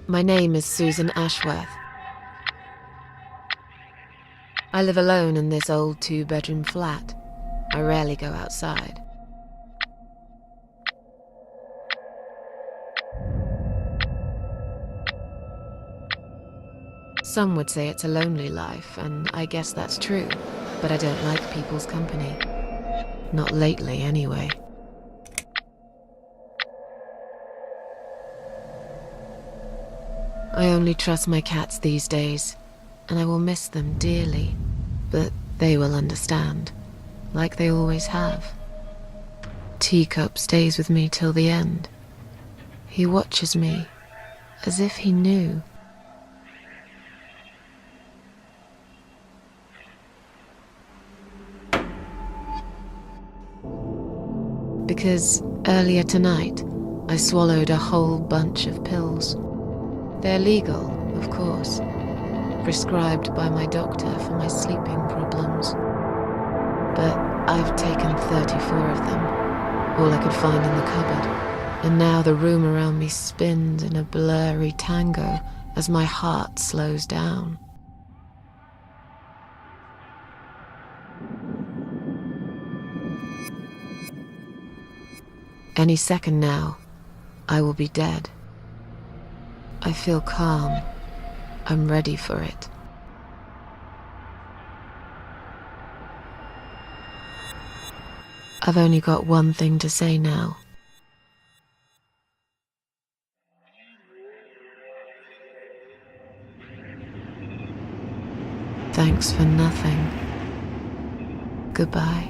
My name is Susan Ashworth. I live alone in this old 2-bedroom flat. I rarely go outside. Some would say it's a lonely life, and I guess that's true, but I don't like people's company. Not lately, anyway. I only trust my cats these days, and I will miss them dearly, but they will understand, like they always have. Teacup stays with me till the end. He watches me, as if he knew. Because earlier tonight, I swallowed a whole bunch of pills. They're legal, of course, prescribed by my doctor for my sleeping problems. But I've taken 34 of them, all I could find in the cupboard, and now the room around me spins in a blurry tango as my heart slows down. Any second now, I will be dead. I feel calm. I'm ready for it. I've only got one thing to say now. Thanks for nothing. Goodbye.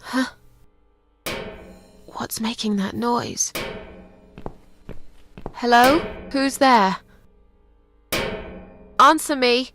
Huh? What's making that noise? Hello? Who's there? Answer me!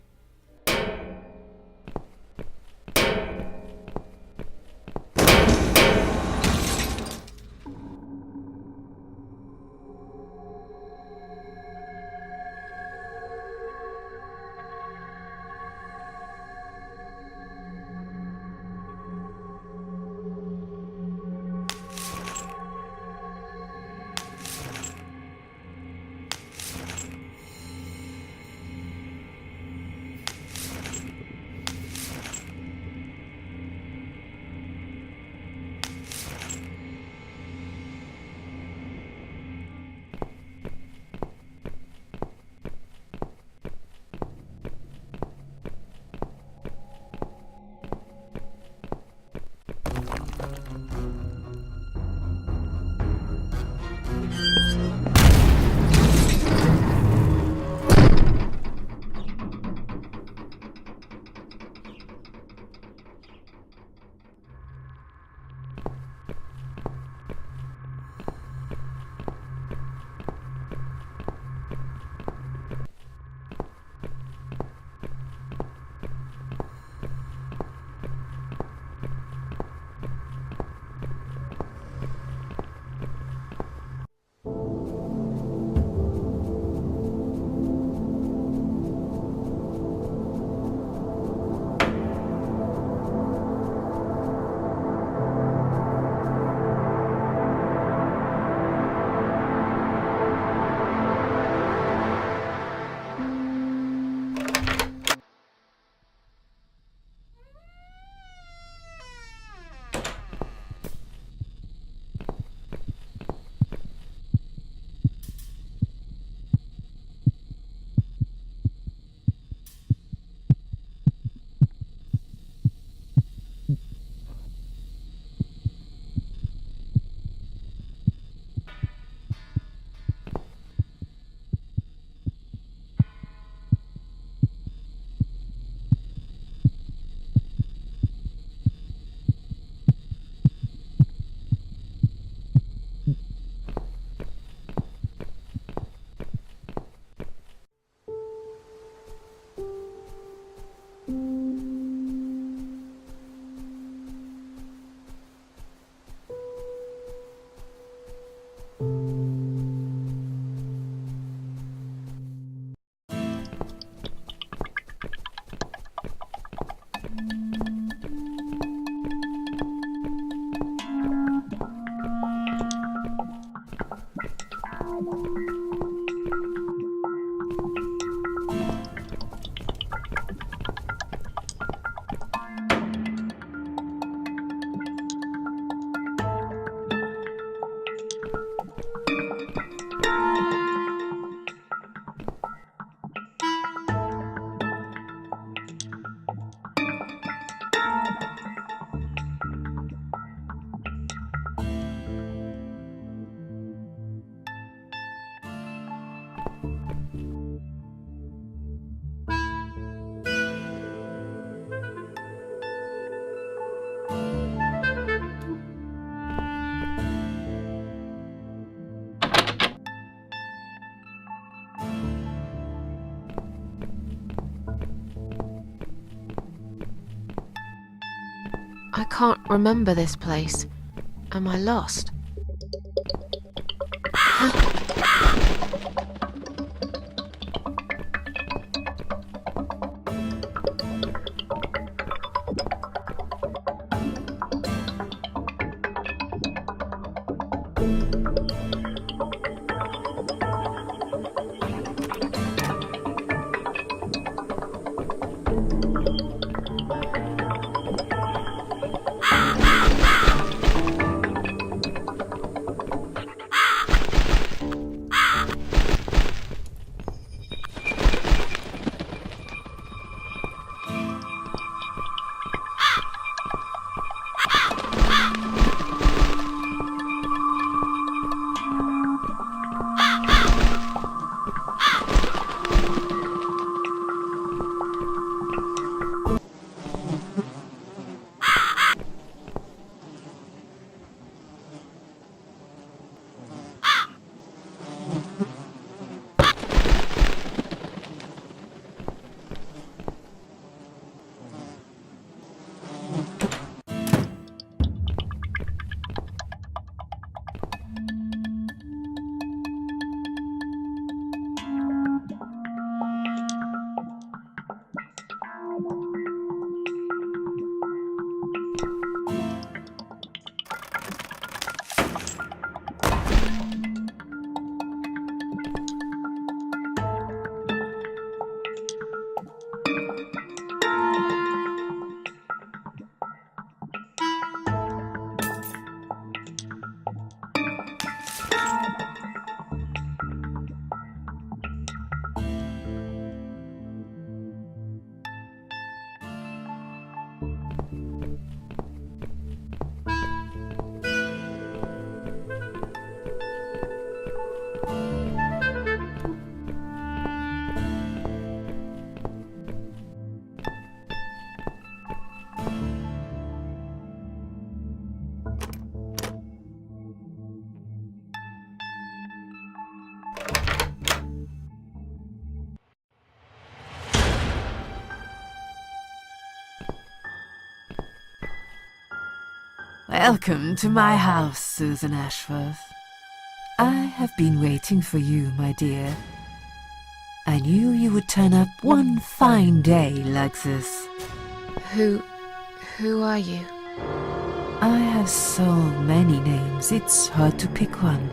I can't remember this place. Am I lost? Welcome to my house, Susan Ashworth. I have been waiting for you, my dear. I knew you would turn up one fine day like this. Who are you? I have so many names, it's hard to pick one.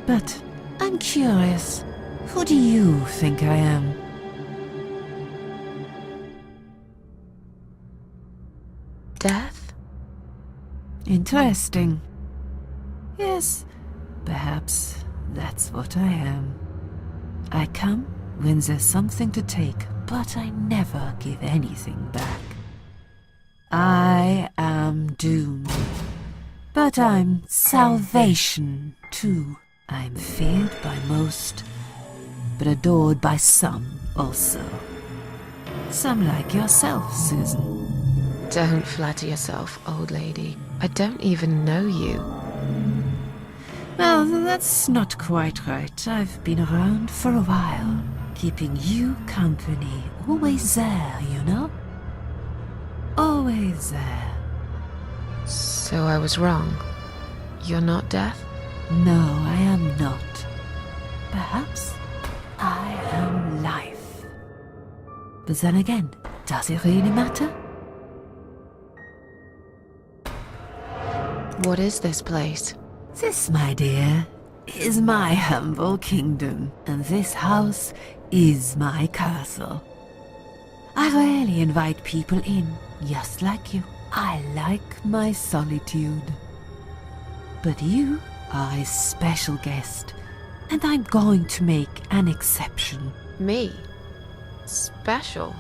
But I'm curious, who do you think I am? Death? Interesting. Yes, perhaps that's what I am. I come when there's something to take, but I never give anything back. I am doom, but I'm salvation too. I'm feared by most, but adored by some also. Some like yourself, Susan. Don't flatter yourself, old lady. I don't even know you. Well, that's not quite right. I've been around for a while, keeping you company. Always there, you know? Always there. So I was wrong. You're not death? No, I am not. Perhaps I am life. But then again, does it really matter? What is this place? This, my dear, is my humble kingdom, and this house is my castle. I rarely invite people in, just like you. I like my solitude. But you are a special guest, and I'm going to make an exception. Me? Special?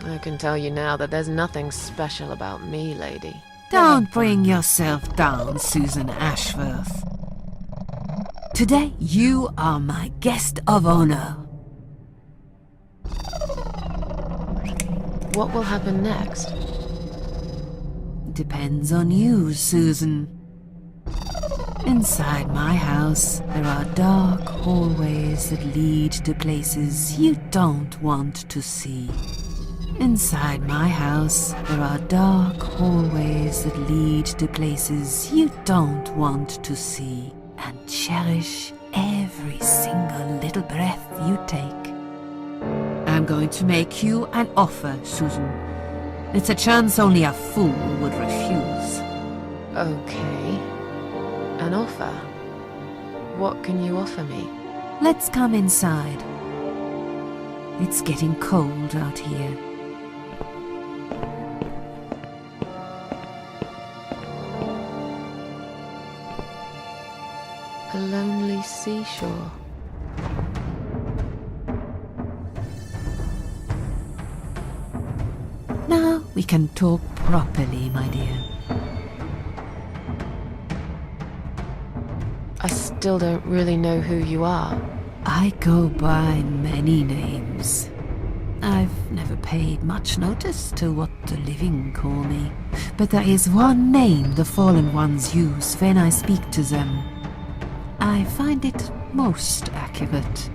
I can tell you now that there's nothing special about me, lady. Don't bring yourself down, Susan Ashworth. Today you are my guest of honor. What will happen next? Depends on you, Susan. Inside my house, there are dark hallways that lead to places you don't want to see. Inside my house, there are dark hallways that lead to places you don't want to see. And cherish every single little breath you take. I'm going to make you an offer, Susan. It's a chance only a fool would refuse. Okay. An offer? What can you offer me? Let's come inside. It's getting cold out here. A lonely seashore. Now we can talk properly, my dear. I still don't really know who you are. I go by many names. I've never paid much notice to what the living call me, but there is one name the fallen ones use when I speak to them. I find it most accurate.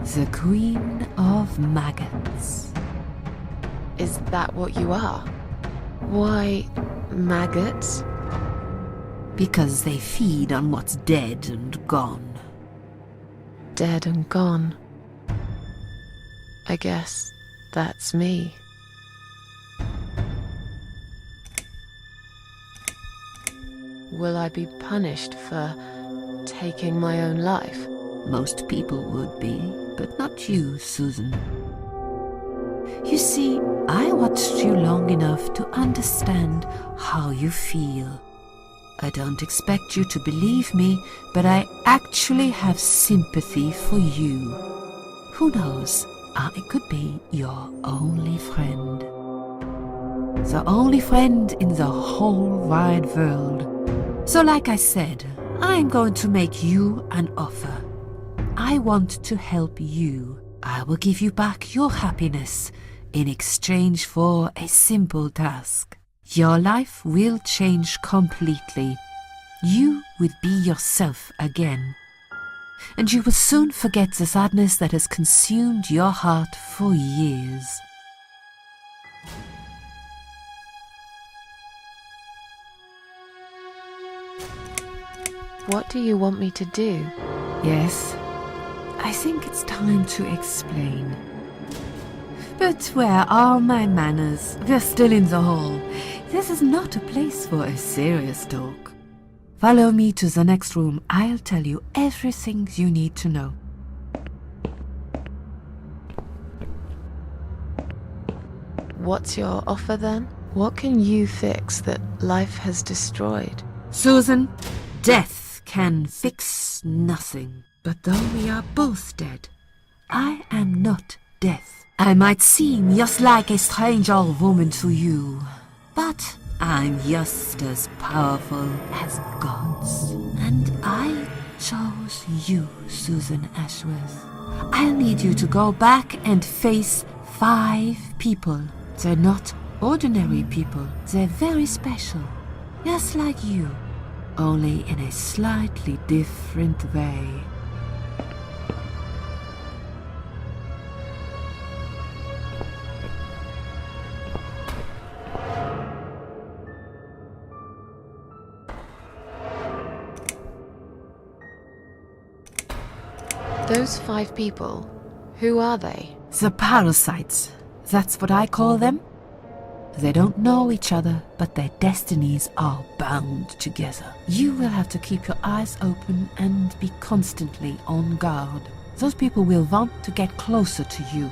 The Queen of Maggots. Is that what you are? Why, maggots? Because they feed on what's dead and gone. Dead and gone. I guess that's me. Will I be punished for taking my own life? Most people would be, but not you, Susan. You see, I watched you long enough to understand how you feel. I don't expect you to believe me, but I actually have sympathy for you. Who knows, I could be your only friend. The only friend in the whole wide world. So like I said, I'm going to make you an offer. I want to help you. I will give you back your happiness in exchange for a simple task. Your life will change completely. You will be yourself again. And you will soon forget the sadness that has consumed your heart for years. What do you want me to do? Yes, I think it's time to explain. But where are my manners? They're still in the hall. This is not a place for a serious talk. Follow me to the next room. I'll tell you everything you need to know. What's your offer then? What can you fix that life has destroyed? Susan, death can fix nothing. But though we are both dead, I am not death. I might seem just like a strange old woman to you, but I'm just as powerful as gods. And I chose you, Susan Ashworth. I'll need you to go back and face 5 people. They're not ordinary people. They're very special. Just like you, only in a slightly different way. Those 5 people, who are they? The parasites. That's what I call them. They don't know each other, but their destinies are bound together. You will have to keep your eyes open and be constantly on guard. Those people will want to get closer to you.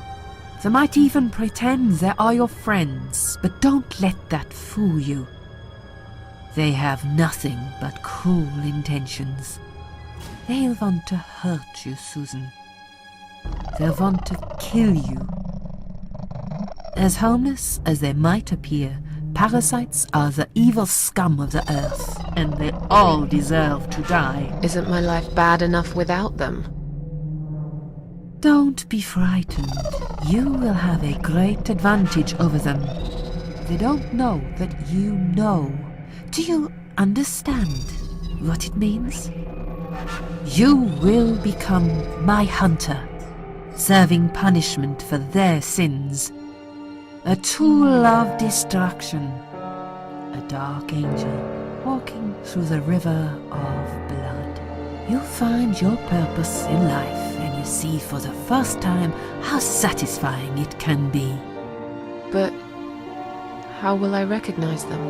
They might even pretend they are your friends, but don't let that fool you. They have nothing but cruel intentions. They'll want to hurt you, Susan. They'll want to kill you. As harmless as they might appear, Parasites are the evil scum of the earth, and they all deserve to die. Isn't my life bad enough without them? Don't be frightened. You will have a great advantage over them. They don't know that you know. Do you understand what it means? You will become my hunter, serving punishment for their sins. A tool of destruction. A dark angel walking through the river of blood. You'll find your purpose in life, and you see for the first time how satisfying it can be. But how will I recognize them?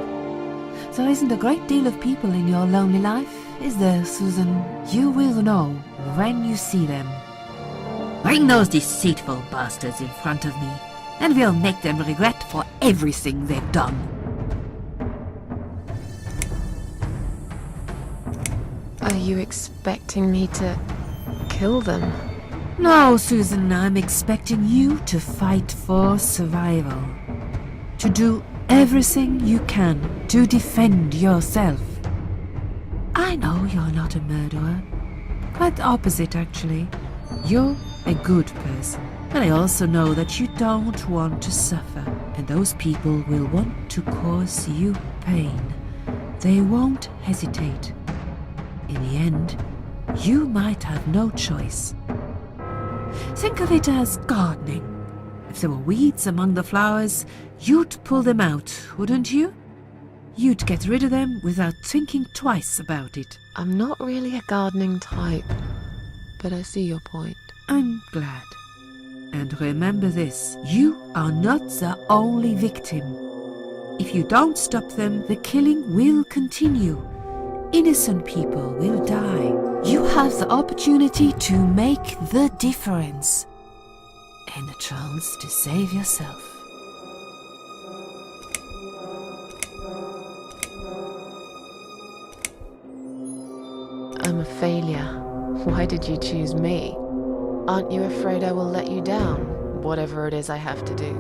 There isn't a great deal of people in your lonely life, is there, Susan? You will know when you see them. Bring those deceitful bastards in front of me, and we'll make them regret for everything they've done. Are you expecting me to kill them? No, Susan, I'm expecting you to fight for survival. To do everything you can to defend yourself. I know you're not a murderer. Quite the opposite, actually. You're a good person. And I also know that you don't want to suffer. And those people will want to cause you pain. They won't hesitate. In the end, you might have no choice. Think of it as gardening. If there were weeds among the flowers, you'd pull them out, wouldn't you? You'd get rid of them without thinking twice about it. I'm not really a gardening type, but I see your point. I'm glad. And remember this, you are not the only victim. If you don't stop them, the killing will continue. Innocent people will die. You have the opportunity to make the difference. And a chance to save yourself. I'm a failure. Why did you choose me? Aren't you afraid I will let you down, whatever it is I have to do?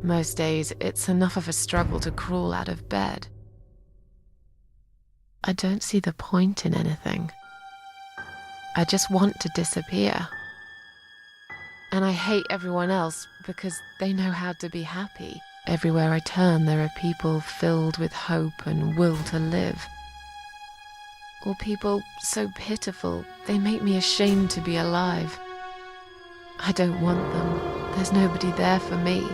Most days, it's enough of a struggle to crawl out of bed. I don't see the point in anything. I just want to disappear. And I hate everyone else because they know how to be happy. Everywhere I turn, there are people filled with hope and will to live. Or people so pitiful, they make me ashamed to be alive. I don't want them. There's nobody there for me.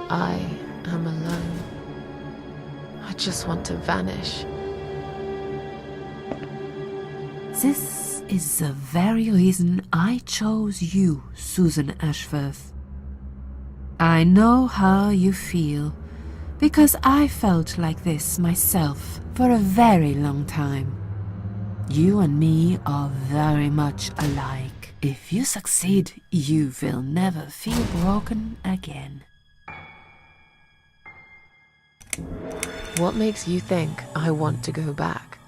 I am alone. I just want to vanish. This is the very reason I chose you, Susan Ashworth. I know how you feel, because I felt like this myself for a very long time. You and me are very much alike. If you succeed, you will never feel broken again. What makes you think I want to go back?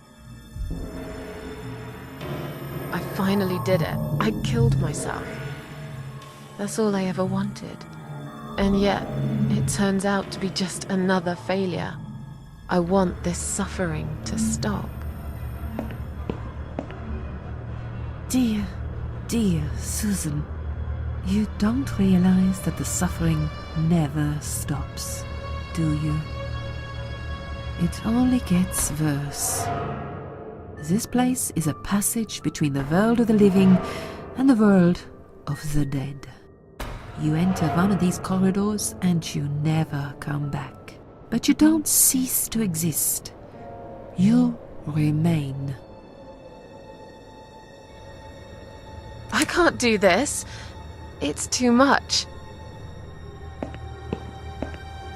I finally did it. I killed myself. That's all I ever wanted. And yet, it turns out to be just another failure. I want this suffering to stop. Dear, dear Susan, you don't realize that the suffering never stops, do you? It only gets worse. This place is a passage between the world of the living and the world of the dead. You enter one of these corridors and you never come back. But you don't cease to exist. You remain. I can't do this. It's too much.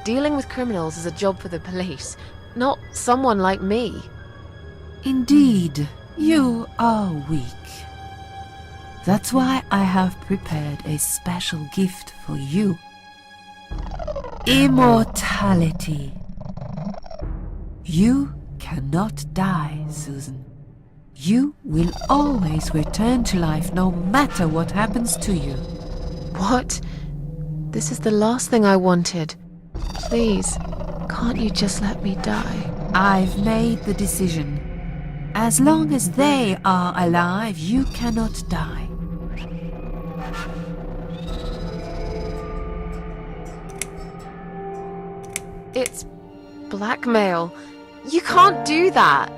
Dealing with criminals is a job for the police, not someone like me. Indeed, you are weak. That's why I have prepared a special gift for you. Immortality. You cannot die, Susan. You will always return to life no matter what happens to you. What? This is the last thing I wanted. Please, can't you just let me die? I've made the decision. As long as they are alive, you cannot die. It's blackmail. You can't do that.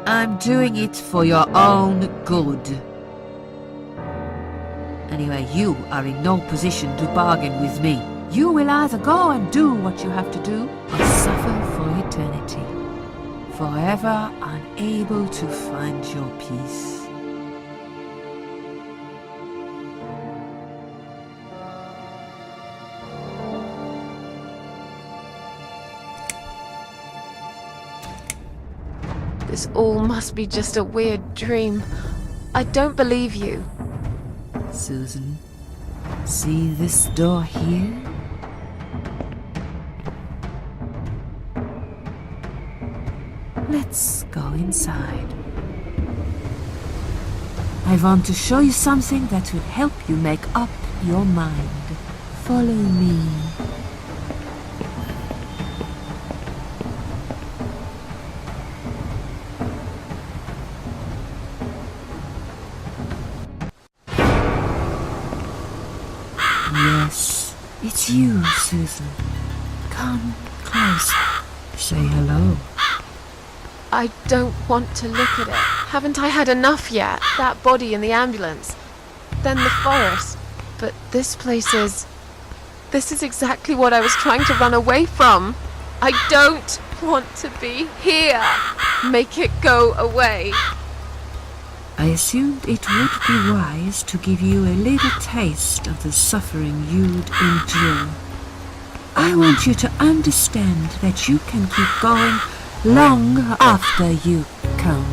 I'm doing it for your own good. Anyway, you are in no position to bargain with me. You will either go and do what you have to do, or suffer for eternity, forever unable to find your peace. This all must be just a weird dream. I don't believe you. Susan, see this door here? Let's go inside. I want to show you something that will help you make up your mind. Follow me. Yes, it's you, Susan. Come closer. Say hello. I don't want to look at it. Haven't I had enough yet? That body in the ambulance. Then the forest. But this place is... This is exactly what I was trying to run away from. I don't want to be here. Make it go away. I assumed it would be wise to give you a little taste of the suffering you'd endure. I want you to understand that you can keep going long after you can't.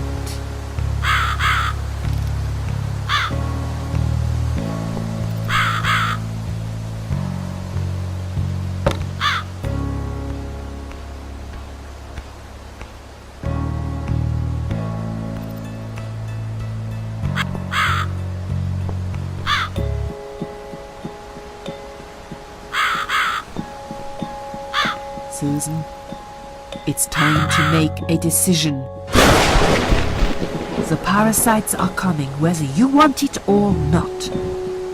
Susan, it's time to make a decision. The parasites are coming, whether you want it or not.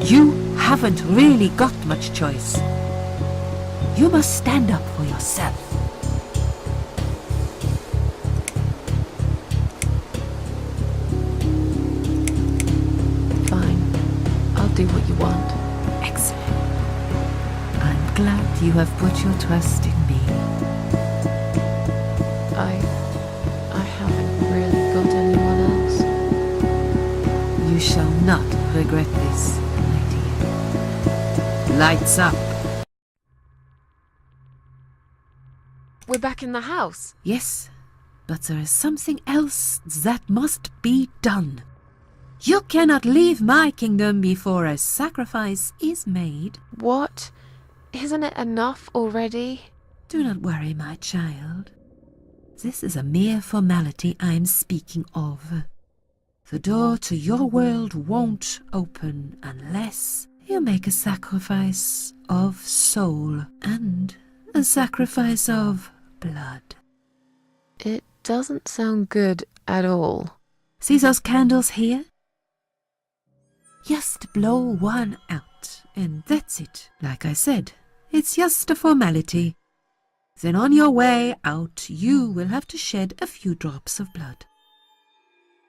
You haven't really got much choice. You must stand up for yourself. Fine. I'll do what you want. Excellent. I'm glad you have put your trust in me. I haven't really got anyone else. You shall not regret this, my dear. Lights up. We're back in the house. Yes, but there is something else that must be done. You cannot leave my kingdom before a sacrifice is made. What? Isn't it enough already? Do not worry, my child. This is a mere formality I am speaking of. The door to your world won't open unless you make a sacrifice of soul and a sacrifice of blood. It doesn't sound good at all. See those candles here? Just blow one out, and that's it. Like I said, it's just a formality. Then on your way out, you will have to shed a few drops of blood.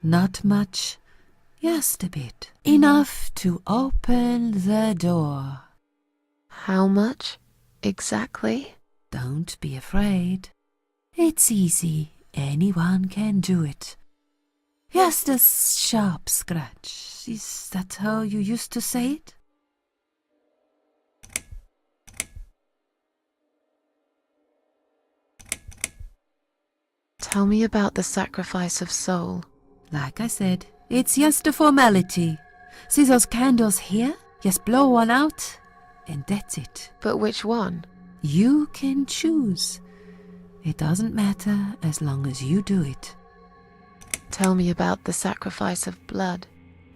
Not much, just a bit. Enough to open the door. How much exactly? Don't be afraid. It's easy. Anyone can do it. Just a sharp scratch. Is that how you used to say it? Tell me about the sacrifice of soul. Like I said, it's just a formality. See those candles here? Just blow one out, and that's it. But which one? You can choose. It doesn't matter as long as you do it. Tell me about the sacrifice of blood.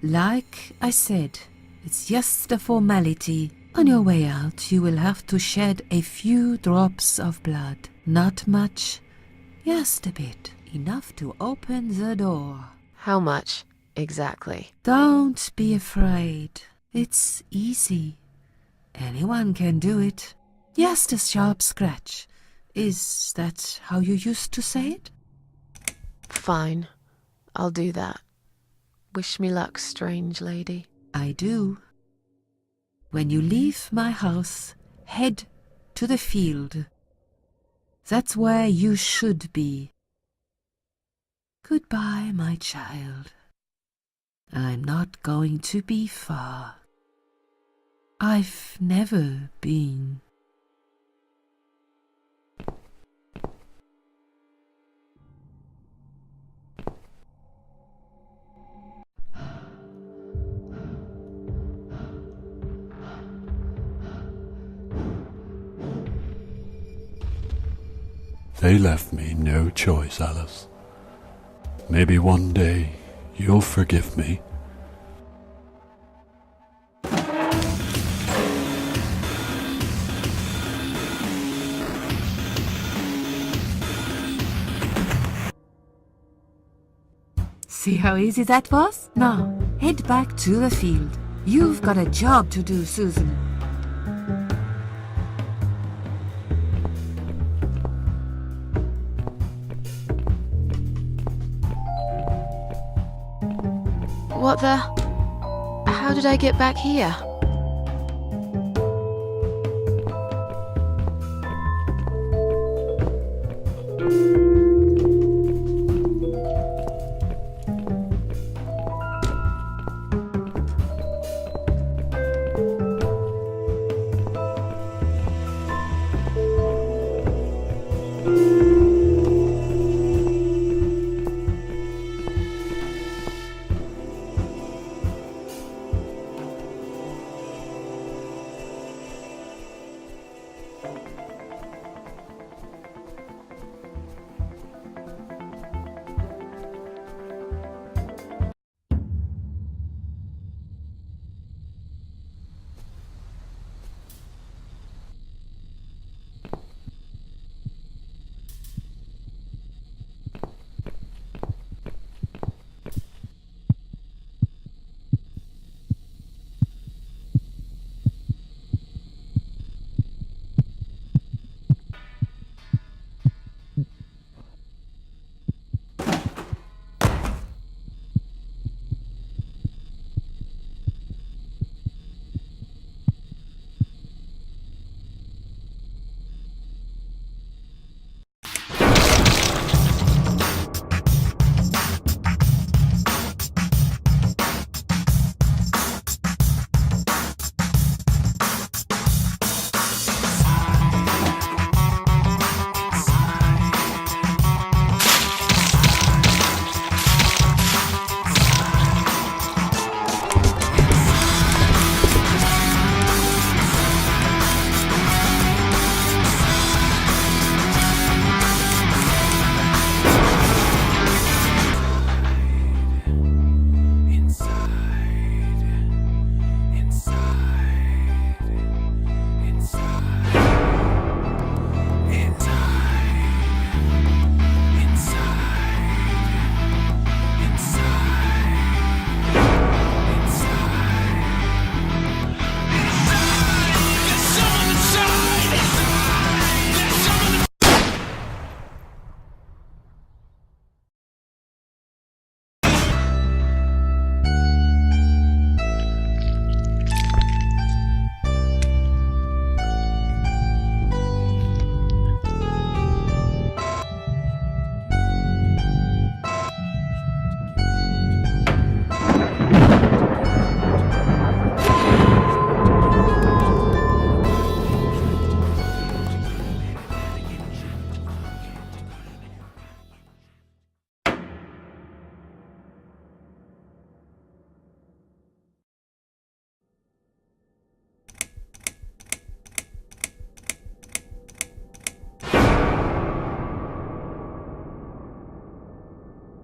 Like I said, it's just a formality. On your way out, you will have to shed a few drops of blood. Not much, just a bit. Enough to open the door. How much, exactly? Don't be afraid. It's easy. Anyone can do it. Just a sharp scratch. Is that how you used to say it? Fine. I'll do that. Wish me luck, strange lady. I do. When you leave my house, head to the field. That's where you should be. Goodbye, my child. I'm not going to be far. I've never been. They left me no choice, Alice. Maybe one day you'll forgive me. See how easy that was? Now, head back to the field. You've got a job to do, Susan. What the? How did I get back here?